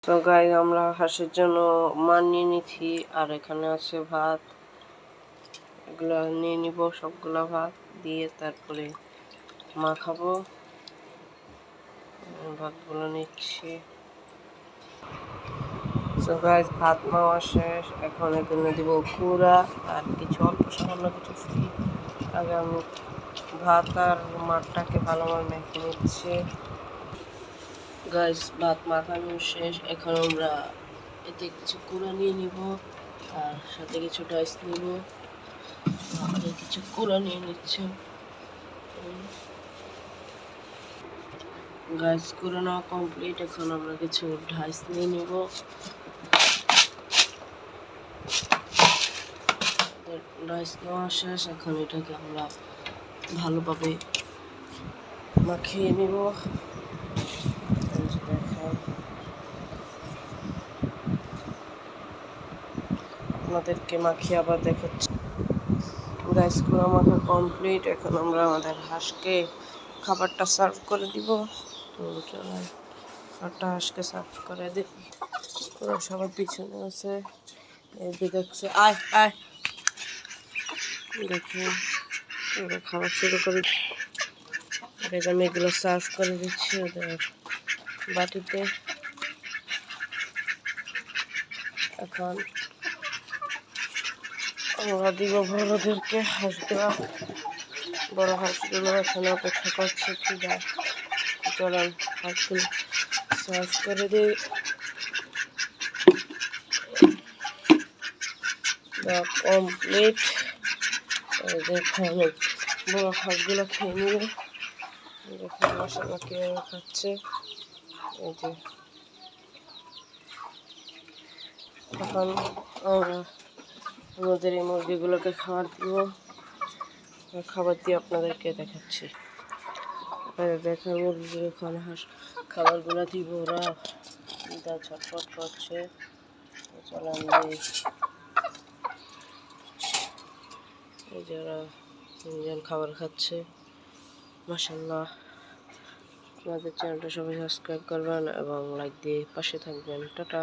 তো গাইস আমরা হাঁসের জন্য মান নিয়ে নিচ্ছি, আর এখানে আছে ভাত। এগুলো নিয়ে নিব, সবগুলা ভাত দিয়ে তারপরে মাখাবো। ভাতগুলো নিচ্ছি। তো গাইস ভাত মাওয়া শেষ, এখন এখানে দিব কুড়া আর কিছু অল্প সামান্য কিছু ফ্রি। আগে আমি ভাত আর মাঠটাকে ভালোভাবে মেখে নিচ্ছি। গাইস ভাত মাখানো শেষ, এখন আমরা এতে কিছু কুড়া নিয়ে নিব আর সাথে কিছু ডাইস নিব। আমাদের কিছু কুড়া নিয়ে নিচ্ছে। গাইস কুড়া নেওয়া কমপ্লিট, এখন আমরা কিছু ডাইস নিয়ে নিব। ডাইস নেওয়া শেষ, এখন এটাকে আমরা ভালোভাবে মাখিয়ে নিব। আপনাদেরকে মাখিয়ে আবার দেখাচ্ছি। গাইস কুড়া মাখা কমপ্লিট, এখন আমরা আমাদের হাঁসকে খাবারটা সার্ভ করে দিব। তো চলেন খাবারটা হাঁসকে সার্ভ করে দিই। ওরা সবার পিছনে আছে, এই যে দেখছে, আয় আয় দেখুন ওরা খাবার শুরু করে। আমি এগুলো সার্ভ করে দিচ্ছি ওদের বাটিতে। এখন আমরা দিব বড়দেরকে, হাঁসগুলো বড় হাঁসগুলো এখানে অপেক্ষা করছে খিদা। চলেন হাঁসগুলো সার্ভ করে দিই। কমপ্লিট, দেখুন বড় হাঁসগুলো খেয়ে নিবে। দেখুন মশলা কীভাবে খাচ্ছে। এই যে এখন আমরা আমাদের এই মুরগিগুলোকে খাবার দিব। খাবার দিয়ে আপনাদেরকে দেখাচ্ছি। দেখেন মুরগি এখন খাবারগুলো দিব, ওরা ছটফট করছে। চলেন এই যারা তিনজন খাবার খাচ্ছে। মাশাআল্লাহ, আমাদের চ্যানেলটা সবাই সাবস্ক্রাইব করবেন এবং লাইক দিয়ে পাশে থাকবেন। টাটা।